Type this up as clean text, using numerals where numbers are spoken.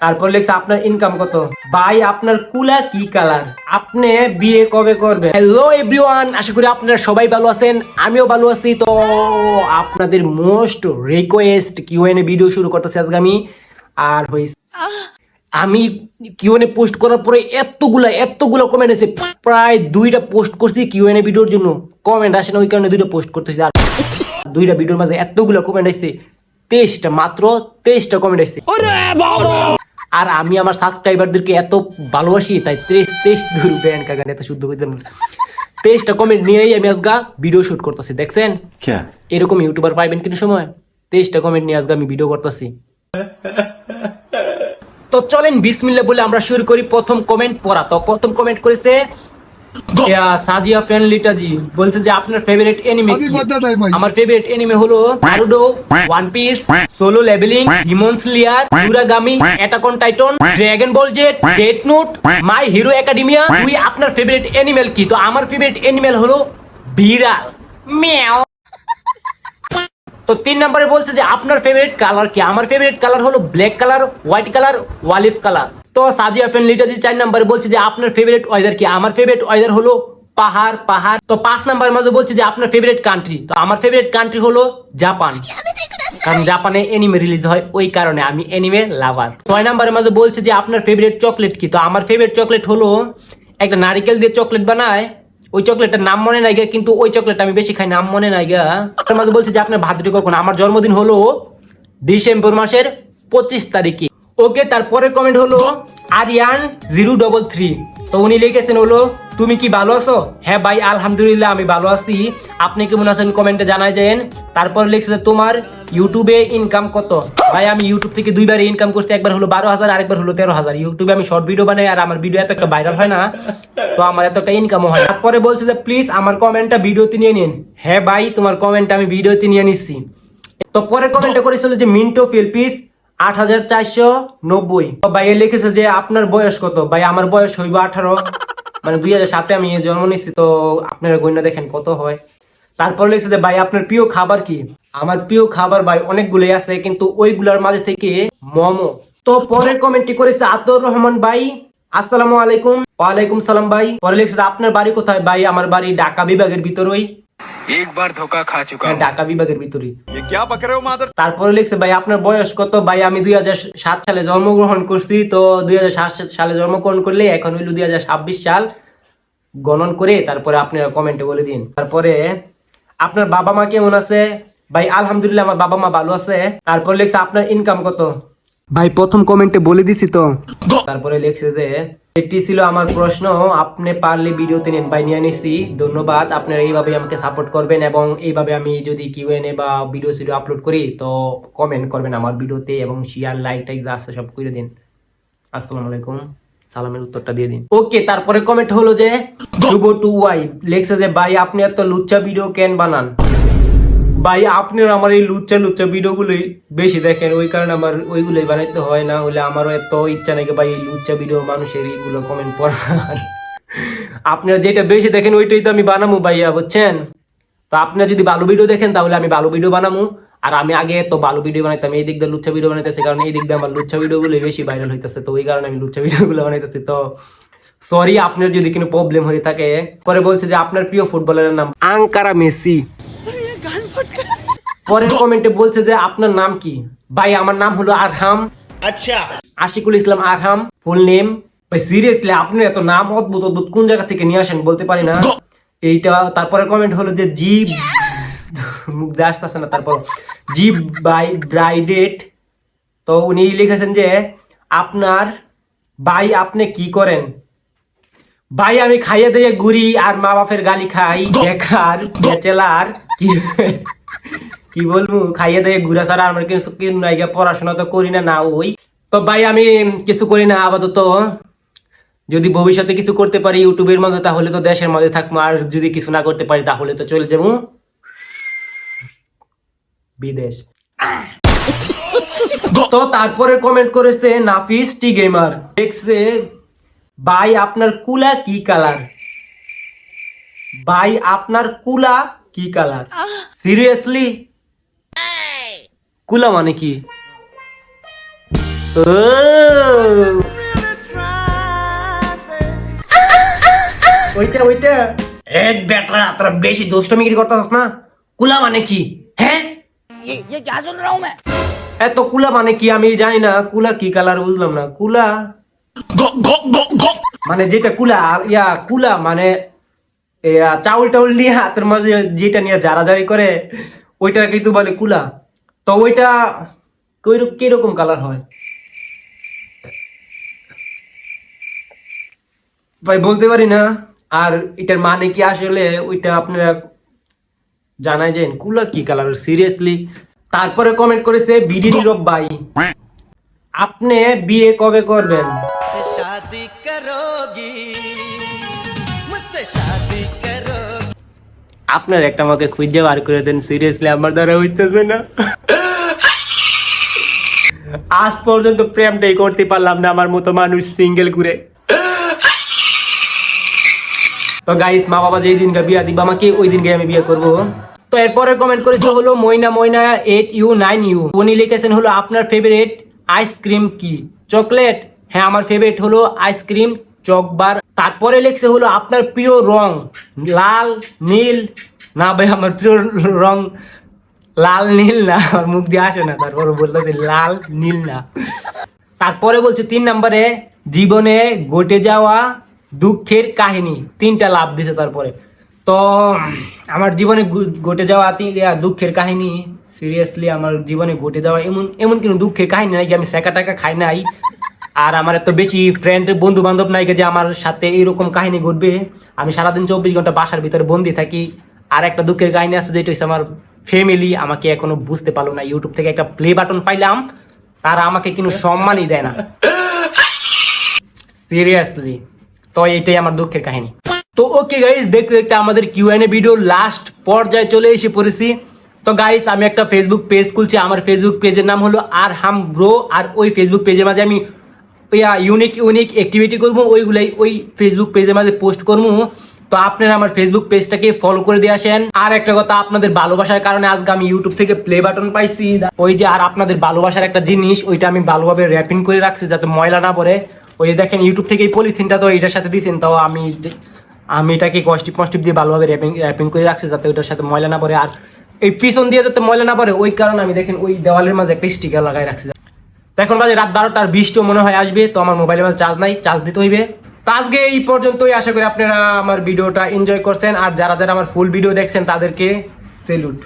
তারপর লিখছে আপনার ইনকাম কত। ভাই আপনার কুলা কি কালার, আপনি বিয়ে কবে করবেন। হ্যালো এভরিওয়ান, আশা করি আপনারা সবাই ভালো আছেন, আমিও ভালো আছি। তো আপনাদের মোস্ট রিকোয়েস্ট কিউএনএ ভিডিও শুরু করতেছি আজকে আমি। আর হইছে আমি কিউএনএ পোস্ট করার পরে এতগুলা কমেন্ট আছে, প্রায় 2টা পোস্ট করছি কিউএনএ ভিডিওর জন্য, কমেন্ট আসে না, ওই কারণে 2টা পোস্ট করতেছি। আর 2টা ভিডিওর মাঝে এতগুলা কমেন্ট আসছে, 23টা, মাত্র 23টা কমেন্ট আসছে। আর আমি আমার সাবস্ক্রাইবারদেরকে এত ভালোবাসি, তাই 23 দূর ব্যান কাগান এত শুদ্ধ করতে 23টা কমেন্ট নিয়েই আমি আজকে ভিডিও শুট করতেছি। দেখছেন এরকম ইউটিউবার পাইবেন কিন্তু সময়, 23টা কমেন্ট নিয়ে আজকে আমি ভিডিও করতেছি। তো চলেন বিসমিল্লাহ বলে আমরা শুরু করি প্রথম কমেন্ট পড়া। তো প্রথম কমেন্ট করেছে সাজিয়া ফ্যান লিটাজি, বলছে যে আপনার ফেভারিট এনিমে কি? আমার ফেভারিট এনিমে হলো Naruto, One Piece, Solo Leveling, Demon Slayer, উরাগামি, Attack on Titan, Dragon Ball Z, Death Note, My Hero Academia. তুই আপনার ফেভারিট এনিমেল কি? তো আমার ফেভারিট এনিমেল হলো বিড়াল, মিয়াও। তো 3 নম্বরে বলছে যে আপনার ফেভারিট কালার কি? আমার ফেভারিট কালার হলো ব্ল্যাক কালার, হোয়াইট কালার, ওয়ালিফ কালার। তো সাদিয়া ফ্যান লিটাজি 4 নম্বরে বলছে যে আপনার ফেভারিট ওয়েদার কি? আমার ফেভারিট ওয়েদার হলো পাহাড়। তো 5 নম্বরের মধ্যে বলছে যে আপনার ফেভারিট কান্ট্রি। তো আমার ফেভারিট কান্ট্রি হলো জাপান, কারণ জাপানে এনিমে রিলিজ হয়, ওই কারণে আমি এনিমে লাভার। 6 নম্বরের মধ্যে বলছে যে আপনার ফেভারিট চকলেট কি? তো আমার ফেভারিট চকলেট হলো একটা নারকেল দিয়ে চকলেট বানায়, ওই চকলেটটার নাম মনে নাই গা, কিন্তু ওই চকলেট আমি বেশি খাই, নাম মনে নাই গা। তার মধ্যে বলছে যে আপনার ভাদ্র কখন? আমার জন্মদিন হলো ডিসেম্বর মাসের 25 তারিখে। ওকে, তারপরে কমেন্ট হলো আরিয়ান 033। তো উনি লিখেছেন হলো তুমি কি ভালো আছো? হ্যাঁ ভাই আলহামদুলিল্লাহ আমি ভালো আছি, আপনি কেমন আছেন কমেন্টে জানাই যান। তারপর লিখছে যে তোমার ইউটিউবে ইনকাম কত? ভাই আমি ইউটিউব থেকে 2বার ইনকাম করছি, একবার হলো 12,000, আরেকবার হলো 13,000। ইউটিউবে আমি শর্ট ভিডিও বানাই, আর আমার ভিডিও এত একটা ভাইরাল হয় না, তো আমার এত একটা ইনকামও হয়। তারপরে বলছে যে প্লিজ আমার কমেন্টটা ভিডিওতে নিয়ে নিন। হ্যাঁ ভাই তোমার কমেন্ট আমি ভিডিওতে নিয়ে নিচ্ছি। তো পরে কমেন্টে করেছিল যে মিন্টো ফিলপিস 8,490। ভাইয়া লিখেছে যে আপনার বয়স কত? ভাই আমার বয়স হইব 18, মানে 2007-এ আমি জন্ম নিচ্ছি, তো আপনারা গণ্য দেখেন কত হয়। তারপর লিখেছে যে ভাই আপনার প্রিয় খাবার কি? আমার প্রিয় খাবার ভাই অনেকগুলোই আছে, কিন্তু ওইগুলোর মাঝে থেকে মোমো। তো পরের কমেন্টটি করেছে আতর রহমান ভাই, আসসালামু আলাইকুম। ওয়ালাইকুম সালাম ভাই। পরে লিখেছে আপনার বাড়ি কোথায়? ভাই আমার বাড়ি ঢাকা বিভাগের ভিতরেই, একবার ধোকা খা চুকা ঢাকা বিভাগের ভিতরে। তারপরে লিখছে ভাই আপনার বয়স কত? ভাই আমি 2007 সালে জন্মগ্রহণ করছি, তো 2007 সালে জন্মগ্রহণ করলে এখন হইল 2026 সাল গণন করে তারপরে আপনারা কমেন্টে বলে দিন। তারপরে আপনার বাবা মা কেমন আছে? ভাই আলহামদুলিল্লাহ আমার বাবা মা ভালো আছে। তারপরে লিখছে আপনার ইনকাম কত? ভাই প্রথম কমেন্টে বলে দিছি তো। তারপরে লিখছে যে এটি ছিল আমার প্রশ্ন, আপনি পারলে ভিডিওতে নিন। ভাই নিয়ে নিছি, ধন্যবাদ। আপনারা এইভাবে আমাকে সাপোর্ট করবেন, এবং এইভাবে আমি যদি কিউএনএ বা ভিডিও আপলোড করি তো কমেন্ট করবেন আমার ভিডিওতে, এবং শেয়ার লাইক টাইক যা আছে সব করে দিন। আসসালামু আলাইকুম, সালামের উত্তরটা দিয়ে দিন। ওকে, তারপরে কমেন্ট হলো যে শুভ টু ওয়াই লিখছে যে ভাই আপনি এত লুচ্চা ভিডিও কেন বানান? ভাই আপনার আমার এই লুচ্চা ভিডিওগুলোই বেশি দেখেন, ওই কারণে আমার ওইগুলোই বানাইতে হয়, না হলে আমারও এত ইচ্ছা নাকি ভাই এই লুচ্চা ভিডিও মানুষের এইগুলো কমেন্ট পড়ার। আপনারা যেটা বেশি দেখেন ওইটাই তো আমি বানাবো ভাইয়া, বুঝছেন? তো আপনারা যদি ভালো ভিডিও দেখেন তাহলে আমি ভালো ভিডিও বানাবো, আর আমি আগে তো ভালো ভিডিও বানাইতাম, এই দিক দিয়ে লুচ্চা ভিডিও বানাইতেছি, কারণ এই দিক দিয়ে আমার লুচ্চা ভিডিওগুলো বেশি ভাইরাল হইতেছে, তো ওই কারণে আমি লুচ্চা ভিডিওগুলো বানাইতেছি। তো সরি আপনার যদি কোনো প্রবলেম হয়ে থাকে। পরে বলছে যে আপনার প্রিয় ফুটবলারের নাম? Ankara Messi. পরের কমেন্টে বলছে যে আপনার নাম কি? ভাই আমার নাম হলো আরহাম, আচ্ছা আশিকুল ইসলাম আরহাম ফুল নেম। ভাই সিরিয়াসলি আপনি এত নাম অদ্ভুত কোন জায়গা থেকে নিয়ে আসেন বলতে পারি না এইটা। তারপরে কমেন্ট হলো যে জি, মুখ দিয়ে আসতেছে না, তারপর জি বাই ব্রাইডেড। তো উনি লিখেছেন যে আপনার ভাই আপনি কি করেন? ভাই আমি খাইয়ে দিয়ে ঘুরি আর মা বাপের গালি খাই, বেকার ব্যাচেলার, কি বলবো, খাইয়ে দিয়ে ঘুরা ছাড়া আমার কিছু নাই, পড়াশোনা তো করি না ওই। তো ভাই আমি কিছু করি না আপাতত, যদি ভবিষ্যতে কিছু করতে পারি ইউটিউবের মধ্যে তাহলে তো দেশের মধ্যে থাকবো, আর যদি কিছু না করতে পারি তাহলে তো চলে যাবো বিদেশ। তো তারপরে কমেন্ট করেছে নাফিস টি গেমার, দেখছে ভাই আপনার কুলা কি কালার? ভাই আপনার কুলা কি কালার? সিরিয়াসলি কুলা মানে কি? ওইটা ওইটা এক বেটা তোরা বেশি দুষ্টমিগিরি করতেছস না। কুলা মানে কি? হ্যাঁ ये क्या सुन रहा हूँ मैं? এত কুলা মানে কি আমি জানি না। কুলা কি কালার বুঝলাম না। কুলা মানে যেটা কুলা আর কুলা মানে চাউল টাউল নিয়ে হাতের মাঝে যেটা নিয়ে জারাজারি করে ওইটা কিন্তু বলে কুলা। তো ওইটা কিরকম কালার হয় ভাই বলতে পারি না। আর এটার মানে কি আসলে ওইটা আপনারা জানাই যান কুলা কি কালার সিরিয়াসলি। তারপরে কমেন্ট করেছে বিডি নীরব ভাই, আপনি বিয়ে কবে করবেন? शादी करोगी मुझसे शादी करोगी। আপনার একটা আমাকে খুঁজে বার করে দেন, সিরিয়াসলি আমার দ্বারা হইতেছে না। আজ পর্যন্ত প্রেমটাই করতে পারলাম না আমার মতো মানুষ সিঙ্গেল করে। তো গাইস মা বাবা যেই দিনকে বিয়া দিবা আমাকে ওই দিনকে আমি বিয়ে করব। তো এরপরে কমেন্ট করেছে হলো ময়না ময়না 8U9U। উনি লিখেছেন হলো আপনার ফেভারিট আইসক্রিম কি? চকলেট? হ্যাঁ আমার ফেভারিট হলো আইসক্রিম চকবার। তারপরে লিখছে হলো আপনার প্রিয় রং লাল নীল। না ভাই আমার প্রিয় রং লাল নীল না, আমার মুখ দিয়ে আসে না। তারপরে বলতেছে লাল নীল না। তারপরে বলছে 3 নম্বরে জীবনে ঘটে যাওয়া দুঃখের কাহিনী। 3টা লাভ দিছে। তারপরে তো আমার জীবনে ঘটে যাওয়া দুঃখের কাহিনী, সিরিয়াসলি আমার জীবনে ঘটে যাওয়া এমন এমন কোনো দুঃখের কাহিনী নাকি আমি সেকা টাকা খাই নাই। আর আমার এত বেশি ফ্রেন্ড বন্ধু বান্ধব নাই যে আমার সাথে এইরকম কাহিনী ঘটবে। আমি সারাদিন 24 ঘন্টা বাসার ভিতরে বন্দি থাকি। আর একটা দুঃখের কাহিনী আছে যেটা হচ্ছে আমার ফ্যামিলি আমাকে এখনো বুঝতে পারলো না। ইউটিউব থেকে একটা প্লে বাটন পাইলাম, তারা আমাকে কোনো সম্মানই দেয় না সিরিয়াসলি। তো এইটাই আমার দুঃখের কাহিনী। তো ওকে গাইস, দেখতে দেখতে আমাদের কিউএনএ ভিডিও লাস্ট পর্যায়ে চলে এসে পড়েছি। তো গাইস আমি একটা ফেসবুক পেজ খুলছি। আমার ফেসবুক পেজের নাম হলো আরহাম ব্রো। আর ওই ফেসবুক পেজের মাঝে আমি ইউনিক অ্যাক্টিভিটি করবো, ওইগুলাই ওই ফেসবুক পেজের মাঝে পোস্ট করবো। তো আপনারা আমার ফেসবুক পেজটাকে ফলো করে দিয়ে আসেন। আর একটা কথা, আপনাদের ভালোবাসার কারণে আজকে আমি ইউটিউব থেকে প্লে বাটন পাইছি ওই যে। আর আপনাদের ভালোবাসার একটা জিনিস ওইটা আমি ভালোভাবে র্যাপিং করে রাখছি যাতে ময়লা না পড়ে। ওই যে দেখেন ইউটিউব থেকে এই পলিথিনটা তো এটার সাথে দিয়েছেন। তো আমি এটাকে কস্টিপ দিয়ে ভালোভাবে র্যাপিং করে রাখছি যাতে ওইটার সাথে ময়লা না পড়ে। আর এই পিছন দিয়ে যাতে ময়লা না পড়ে ওই কারণে আমি দেখেন ওই দেওয়ালের মাঝে একটা স্টিকার লাগাই রাখছি। তো এখন বাজে রাত 12টা, আর 20টা মনে হয় আসবে। তো আমার মোবাইলের মাঝে চার্জ নাই, চার্জ দিতে হইবে। তো আজকে এই পর্যন্তই। আশা করি আপনারা আমার ভিডিওটা এনজয় করছেন। আর যারা যারা আমার ফুল ভিডিও দেখছেন তাদেরকে সেলুট।